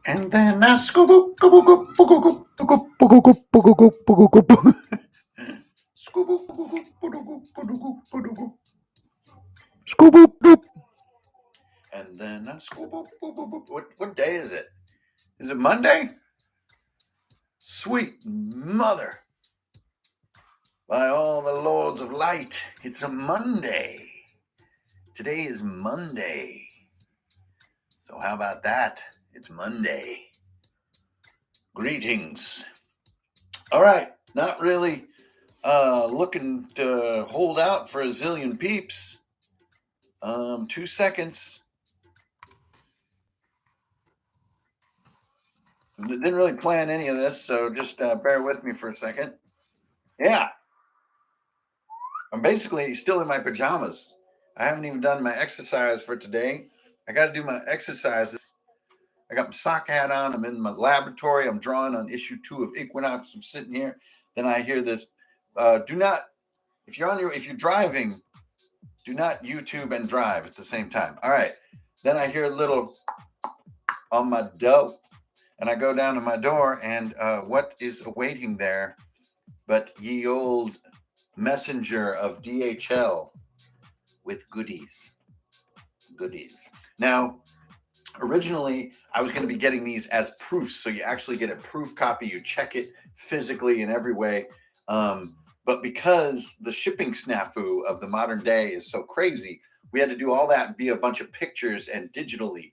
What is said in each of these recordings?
And then I scoop, scoop, scoop, scoop, scoop, scoop, scoop, scoop, scoop, and then I scoop. What day is it? Is it Monday? Sweet mother! By all the lords of light, it's a Monday. Today is Monday. So how about that? It's Monday. Greetings. All right, not really looking to hold out for a zillion peeps. 2 seconds. Didn't really plan any of this, so just bear with me for a second. Yeah, I'm basically still in my pajamas. I haven't even done my exercise for today. I got to do my exercises. I got my sock hat on. I'm in my laboratory. I'm drawing on issue 2 of Equinox. I'm sitting here. Then I hear this. Do not, if you're driving, do not YouTube and drive at the same time. All right. Then I hear a little on my door, and I go down to my door, and what is awaiting there but ye old messenger of DHL with goodies. Goodies. Now, originally, I was going to be getting these as proofs, so you actually get a proof copy. You check it physically in every way. But because the shipping snafu of the modern day is so crazy, we had to do all that via a bunch of pictures and digitally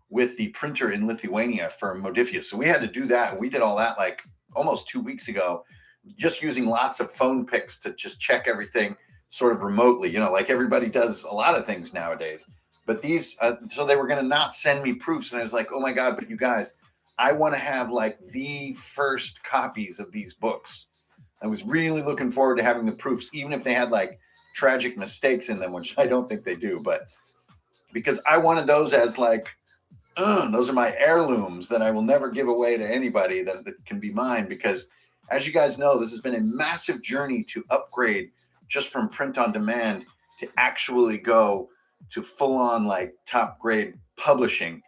with the printer in Lithuania for Modiphius. So we had to do that. We did all that like almost 2 weeks ago, just using lots of phone pics to just check everything sort of remotely, like everybody does a lot of things nowadays. But these, so they were going to not send me proofs. And I was like, oh my God, but you guys, I want to have like the first copies of these books. I was really looking forward to having the proofs, even if they had like tragic mistakes in them, which I don't think they do. But because I wanted those as like, those are my heirlooms that I will never give away to anybody that can be mine. Because as you guys know, this has been a massive journey to upgrade just from print on demand to actually go to full on like top grade publishing.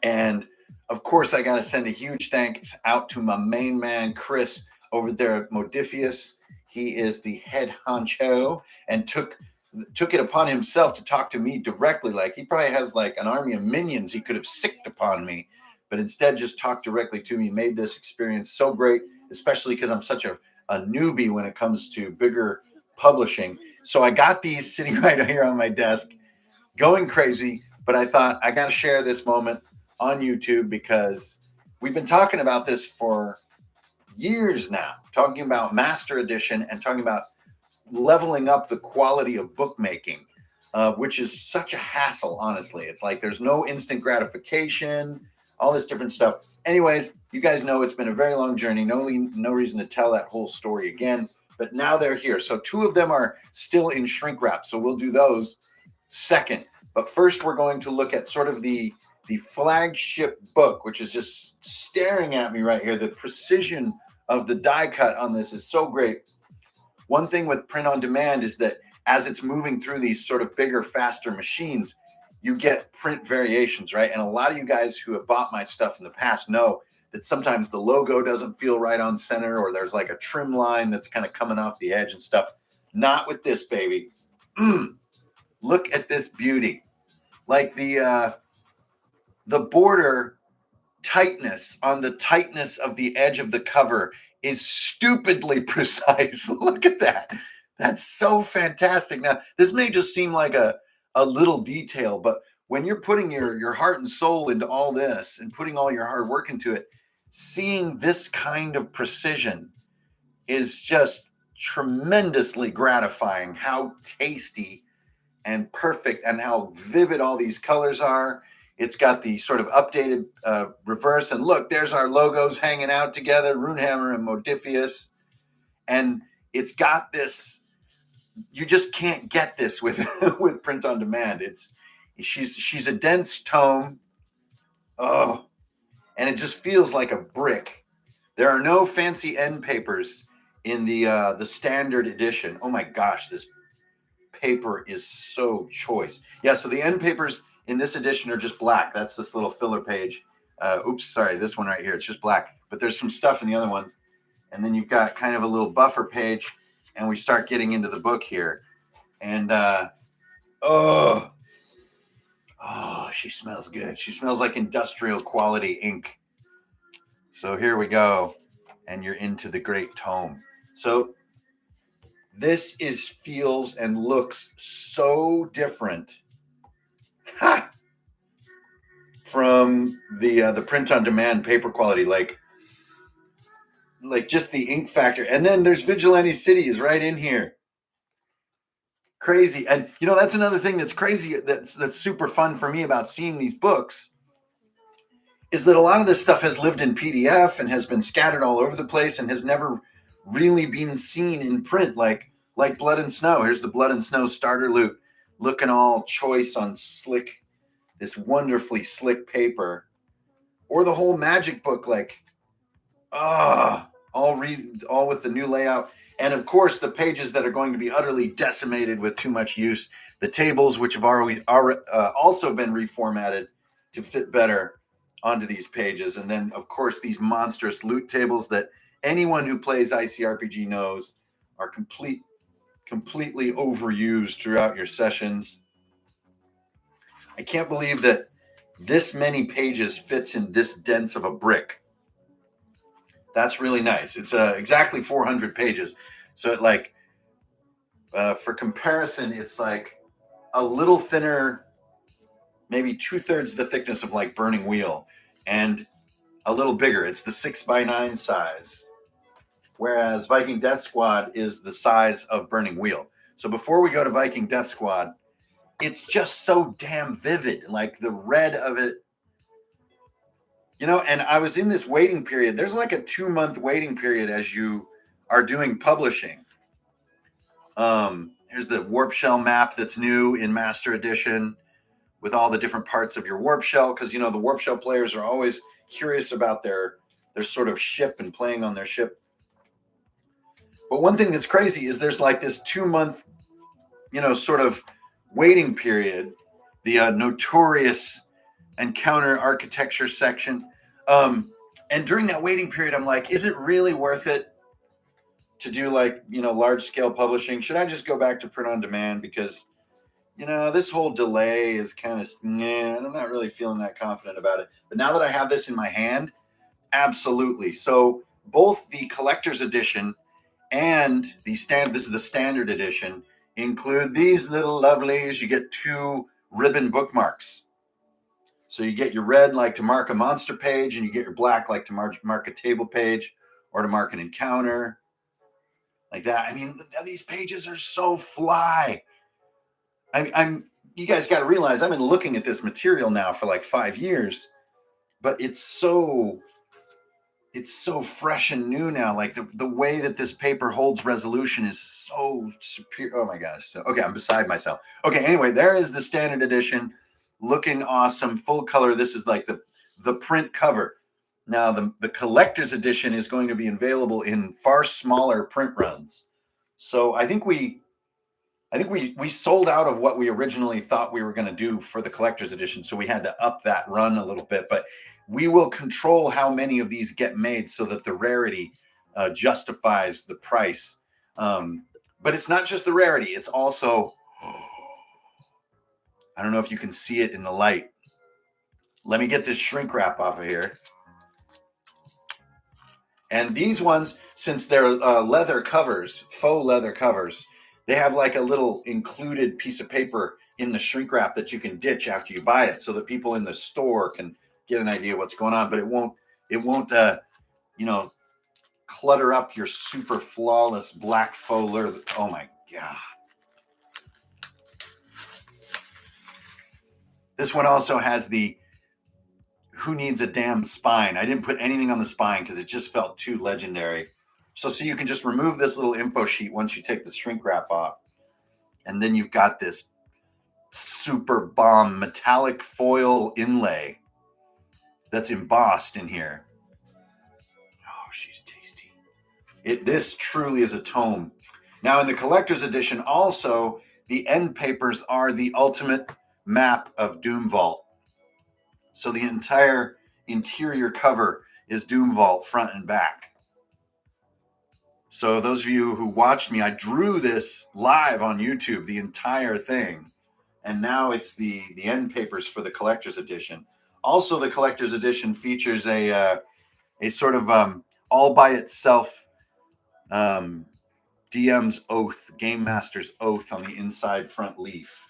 And of course, I got to send a huge thanks out to my main man, Chris, over there at Modiphius. He is the head honcho and took it upon himself to talk to me directly. Like he probably has like an army of minions he could have sicked upon me, but instead just talked directly to me, made this experience so great, especially because I'm such a newbie when it comes to bigger publishing. So I got these sitting right here on my desk, going crazy, but I thought I got to share this moment on YouTube because we've been talking about this for years now, talking about Master Edition and talking about leveling up the quality of bookmaking, which is such a hassle, honestly. It's like there's no instant gratification, all this different stuff. Anyways, you guys know it's been a very long journey. No reason to tell that whole story again, but now they're here. So 2 of them are still in shrink wrap, so we'll do those second. But first, we're going to look at sort of the flagship book, which is just staring at me right here. The precision of the die cut on this is so great. One thing with print on demand is that as it's moving through these sort of bigger, faster machines, you get print variations, right? And a lot of you guys who have bought my stuff in the past know that sometimes the logo doesn't feel right on center, or there's like a trim line that's kind of coming off the edge and stuff. Not with this, baby. Look at this beauty. Like the border tightness on the tightness of the edge of the cover is stupidly precise. Look at that. That's so fantastic. Now, this may just seem like a little detail, but when you're putting your heart and soul into all this and putting all your hard work into it, seeing this kind of precision is just tremendously gratifying. How tasty and perfect and how vivid all these colors are. It's got the sort of updated reverse. And look, there's our logos hanging out together, Runehammer and Modiphius. And it's got this, you just can't get this with with print on demand. She's a dense tome. Oh, and it just feels like a brick. There are no fancy end papers in the standard edition. Oh my gosh, this paper is so choice. Yeah, so the end papers in this edition are just black. That's this little filler page. Oops, sorry, this one right here. It's just black, but there's some stuff in the other ones. And then you've got kind of a little buffer page, and we start getting into the book here. And oh, she smells good. She smells like industrial quality ink. So here we go, and you're into the great tome. So this feels and looks so different from the print on demand paper quality, like just the ink factor. And then there's Vigilante City is right in here. Crazy. And that's another thing that's crazy, that's super fun for me about seeing these books, is that a lot of this stuff has lived in PDF and has been scattered all over the place and has never really been seen in print, like Blood and Snow. Here's the Blood and Snow starter loot, looking all choice on slick, this wonderfully slick paper. Or the whole Magic book, all with the new layout. And of course, the pages that are going to be utterly decimated with too much use. The tables, which have also been reformatted to fit better onto these pages. And then, of course, these monstrous loot tables that anyone who plays ICRPG knows are completely overused throughout your sessions. I can't believe that this many pages fits in this dense of a brick. That's really nice. It's exactly 400 pages. So for comparison, it's like a little thinner, maybe 2/3 the thickness of like Burning Wheel, and a little bigger. It's the 6x9 size, whereas Viking Death Squad is the size of Burning Wheel. So before we go to Viking Death Squad, it's just so damn vivid, like the red of it. And I was in this waiting period. There's like a 2-month waiting period as you are doing publishing. Here's the Warp Shell map that's new in Master Edition with all the different parts of your Warp Shell, because, the Warp Shell players are always curious about their sort of ship and playing on their ship. But one thing that's crazy is there's like this 2-month, sort of waiting period, the notorious Encounter architecture section. And during that waiting period, I'm like, is it really worth it to do large scale publishing? Should I just go back to print on demand? Because, this whole delay is kind of, and I'm not really feeling that confident about it. But now that I have this in my hand, absolutely. So both the collector's edition and this is the standard edition, include these little lovelies. You get 2 ribbon bookmarks. So you get your red to mark a monster page, and you get your black to mark a table page or to mark an encounter, like that. I mean, these pages are so fly. You guys got to realize I've been looking at this material now for 5 years, but it's so fresh and new now. The way that this paper holds resolution is so superior. Oh my gosh. So, okay, I'm beside myself. Okay, anyway, there is the standard edition, looking awesome, full color. This is like the print cover. Now the collector's edition is going to be available in far smaller print runs. So I think we sold out of what we originally thought we were going to do for the collector's edition. So we had to up that run a little bit, but we will control how many of these get made so that the rarity justifies the price. But it's not just the rarity. It's also, I don't know if you can see it in the light. Let me get this shrink wrap off of here. And these ones, since they're leather covers, faux leather covers, they have a little included piece of paper in the shrink wrap that you can ditch after you buy it, so that people in the store can get an idea of what's going on. But it won't clutter up your super flawless black faux leather. Oh my God. This one also has the who needs a damn spine. I didn't put anything on the spine because it just felt too legendary. So see, you can just remove this little info sheet once you take the shrink wrap off. And then you've got this super bomb metallic foil inlay that's embossed in here. Oh, she's tasty. This truly is a tome. Now in the collector's edition also, the end papers are the ultimate map of Doom Vault. So the entire interior cover is Doom Vault front and back. So those of you who watched me, I drew this live on YouTube, the entire thing. And now it's the end papers for the collector's edition. Also, the collector's edition features a sort of all by itself DM's oath, Game Master's oath on the inside front leaf.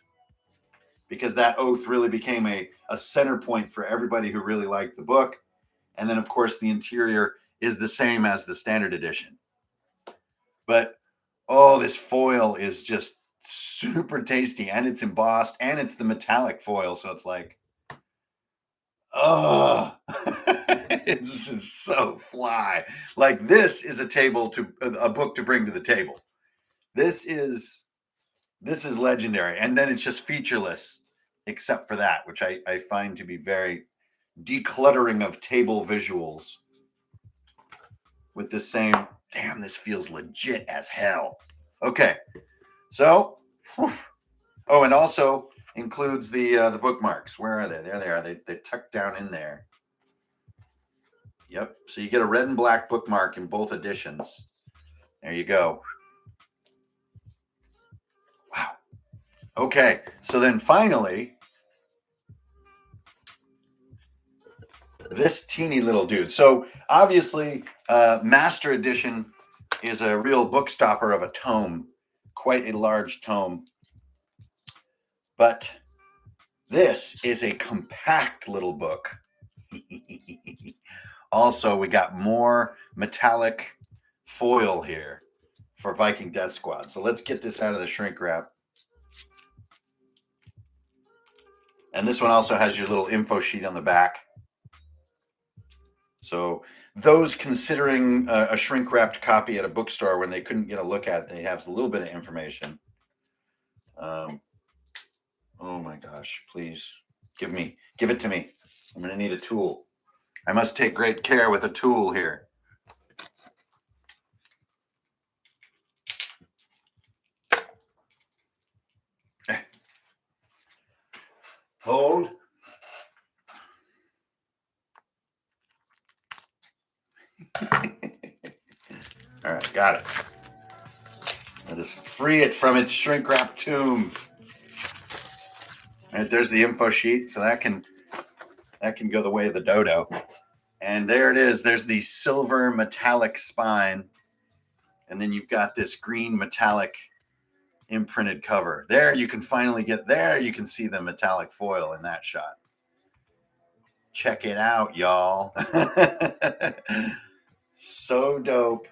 Because that oath really became a center point for everybody who really liked the book. And then, of course, the interior is the same as the standard edition. But, oh, this foil is just super tasty. And it's embossed. And it's the metallic foil. So it's like, oh, it's so fly. Like, this is a book to bring to the table. This is legendary. And then it's just featureless, except for that, which I find to be very decluttering of table visuals with the same, damn, this feels legit as hell. Okay, so, oh, and also includes the bookmarks. Where are they? There they are. They tucked down in there. Yep, so you get a red and black bookmark in both editions. There you go. Wow. Okay, so then finally, this teeny little dude. So obviously, Master Edition is a real book stopper of a tome, quite a large tome. But this is a compact little book. Also, we got more metallic foil here for Viking Death Squad. So let's get this out of the shrink wrap. And this one also has your little info sheet on the back. So those considering a shrink-wrapped copy at a bookstore when they couldn't get a look at it, they have a little bit of information. Oh my gosh, please give it to me. I'm going to need a tool. I must take great care with a tool here. Hold. All right, got it. I'll just free it from its shrink wrap tomb. All right, there's the info sheet, so that can go the way of the dodo. And there it is. There's the silver metallic spine, and then you've got this green metallic imprinted cover. There you can finally get there. You can see the metallic foil in that shot. Check it out, y'all. So dope.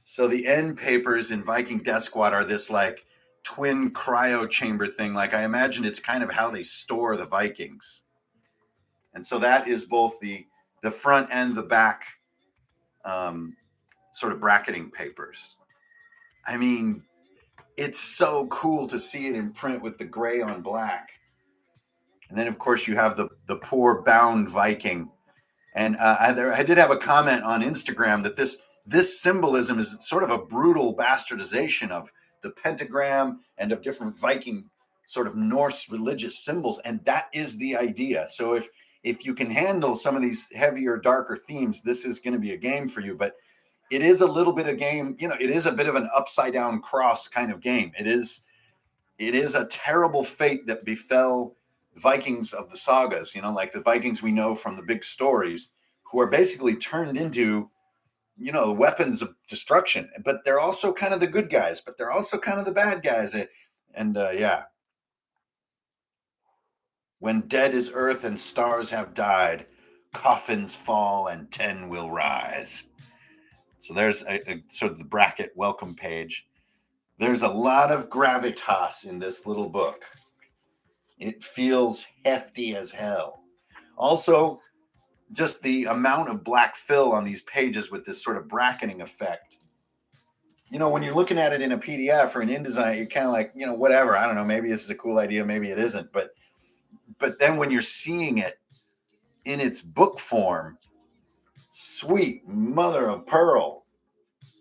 So the end papers in Viking Death Squad are this like twin cryo chamber thing. Like I imagine it's kind of how they store the Vikings. And so that is both the front and the back sort of bracketing papers. I mean, it's so cool to see it in print with the gray on black. And then, of course, you have the poor bound Viking. And I did have a comment on Instagram that this symbolism is sort of a brutal bastardization of the pentagram and of different Viking sort of Norse religious symbols. And that is the idea. So if you can handle some of these heavier, darker themes, this is going to be a game for you. But it is a little bit of game, it is a bit of an upside down cross kind of game. It is a terrible fate that befell Vikings of the sagas, like the Vikings we know from the big stories, who are basically turned into, weapons of destruction. But they're also kind of the good guys, but they're also kind of the bad guys. And yeah. When dead is earth and stars have died, coffins fall and 10 will rise. So there's a sort of the bracket welcome page. There's a lot of gravitas in this little book. It feels hefty as hell. Also, just the amount of black fill on these pages with this sort of bracketing effect. When you're looking at it in a PDF or an InDesign, you're kind of like, whatever. I don't know. Maybe this is a cool idea. Maybe it isn't. But then when you're seeing it in its book form, sweet mother of pearl.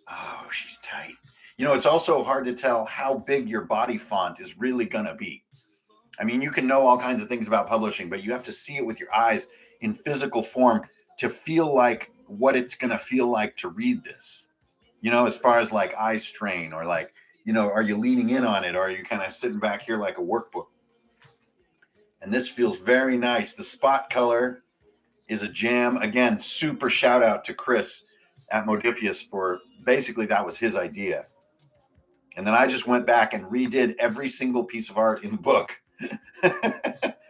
Oh, she's tight. It's also hard to tell how big your body font is really going to be. I mean, you can know all kinds of things about publishing, but you have to see it with your eyes. in physical form to feel like what it's going to feel like to read this. As far as like eye strain, or like, are you leaning in on it, or are you kind of sitting back here like a workbook? And this feels very nice. The spot color is a jam. Again, super shout out to Chris at Modiphius for basically that was his idea. And then I just went back and redid every single piece of art in the book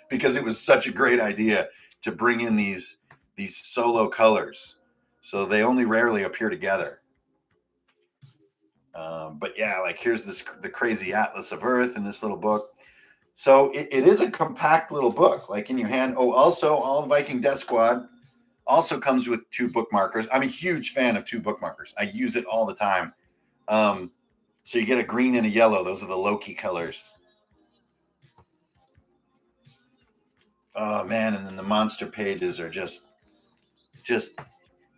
because it was such a great idea to bring in these solo colors. So they only rarely appear together. But yeah, like here's the crazy Atlas of Earth in this little book. So it is a compact little book, like in your hand. Oh, also all the Viking Death Squad also comes with 2 bookmarkers. I'm a huge fan of 2 bookmarkers. I use it all the time. So you get a green and a yellow. Those are the Loki colors. Oh man, and then the monster pages are just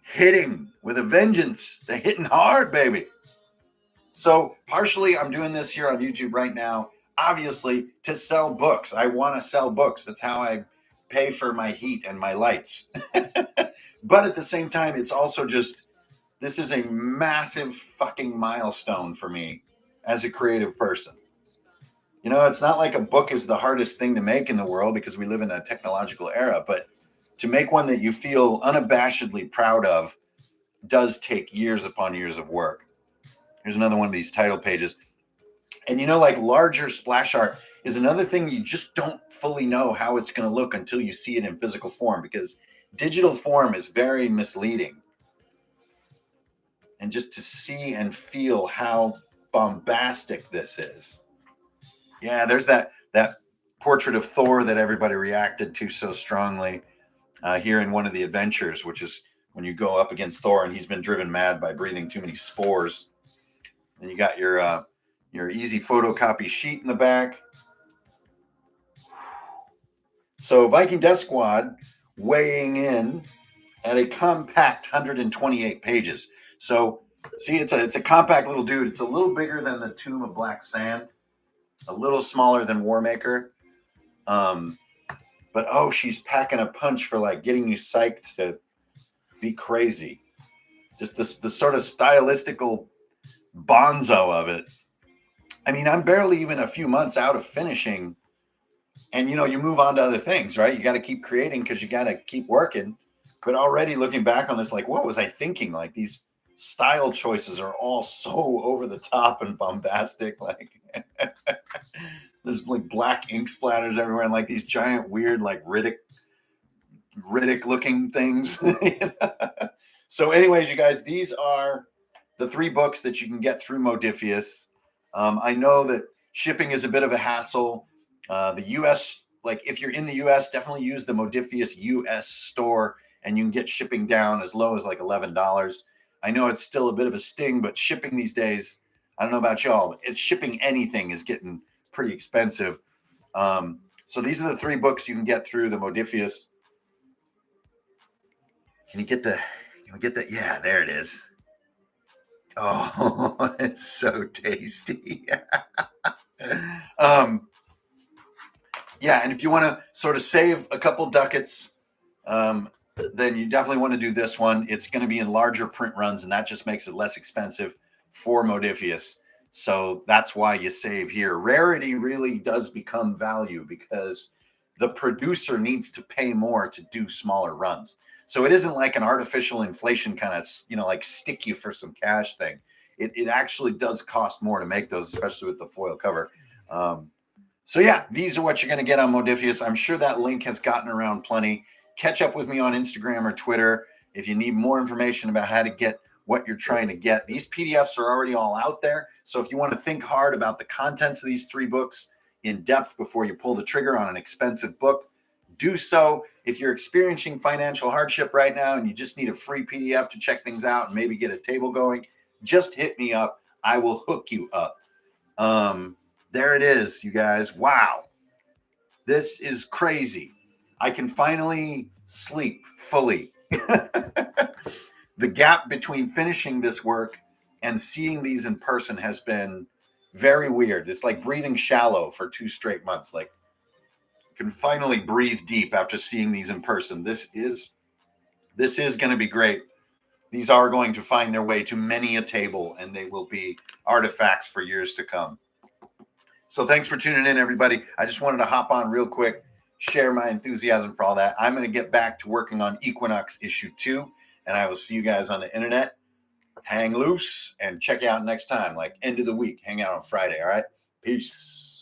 hitting with a vengeance. They're hitting hard, baby. So partially I'm doing this here on YouTube right now, obviously to sell books. I want to sell books. That's how I pay for my heat and my lights. But at the same time, it's also just, this is a massive fucking milestone for me as a creative person. It's not like a book is the hardest thing to make in the world because we live in a technological era, but to make one that you feel unabashedly proud of does take years upon years of work. Here's another one of these title pages. And like larger splash art is another thing you just don't fully know how it's going to look until you see it in physical form, because digital form is very misleading. And just to see and feel how bombastic this is. Yeah, there's that portrait of Thor that everybody reacted to so strongly here in one of the adventures, which is when you go up against Thor and he's been driven mad by breathing too many spores. And you got your easy photocopy sheet in the back. So Viking Death Squad weighing in at a compact 128 pages. So see, it's a compact little dude. It's a little bigger than the Tomb of Black Sand, a little smaller than Warmaker. But oh, she's packing a punch for like getting you psyched to be crazy. Just the sort of stylistical bonzo of it. I mean, I'm barely even a few months out of finishing, and you move on to other things, right? You got to keep creating because you got to keep working. But already looking back on this, like, what was I thinking? Like, these style choices are all so over the top and bombastic. Like, there's like black ink splatters everywhere, and like these giant weird like Riddick looking things. So anyways, you guys, these are the 3 books that you can get through Modiphius. I know that shipping is a bit of a hassle. The US, like if you're in the US, definitely use the Modiphius US store and you can get shipping down as low as like $11. I know it's still a bit of a sting, but shipping these days, I don't know about y'all, but it's shipping anything is getting pretty expensive. So these are the 3 books you can get through the Modiphius. Can you get the, yeah, there it is. Oh, it's so tasty. Yeah, and if you want to sort of save a couple ducats, then you definitely want to do this one. It's going to be in larger print runs, and that just makes it less expensive for Modiphius. So that's why you save here. Rarity really does become value because the producer needs to pay more to do smaller runs. So it isn't like an artificial inflation kind of, like stick you for some cash thing. It actually does cost more to make those, especially with the foil cover. So yeah, these are what you're going to get on Modiphius. I'm sure that link has gotten around plenty. Catch up with me on Instagram or Twitter if you need more information about how to get what you're trying to get. These PDFs are already all out there. So if you want to think hard about the contents of these 3 books in depth before you pull the trigger on an expensive book, do so. If you're experiencing financial hardship right now and you just need a free PDF to check things out and maybe get a table going, just hit me up. I will hook you up. There it is, you guys. Wow. This is crazy. I can finally sleep fully. The gap between finishing this work and seeing these in person has been very weird. It's like breathing shallow for 2 straight months. Like can finally breathe deep after seeing these in person. This is going to be great. These are going to find their way to many a table, and they will be artifacts for years to come. So thanks for tuning in, everybody. I just wanted to hop on real quick, share my enthusiasm for all that. I'm going to get back to working on Equinox issue 2, and I will see you guys on the internet. Hang loose and check you out next time, like end of the week. Hang out on Friday, all right? Peace.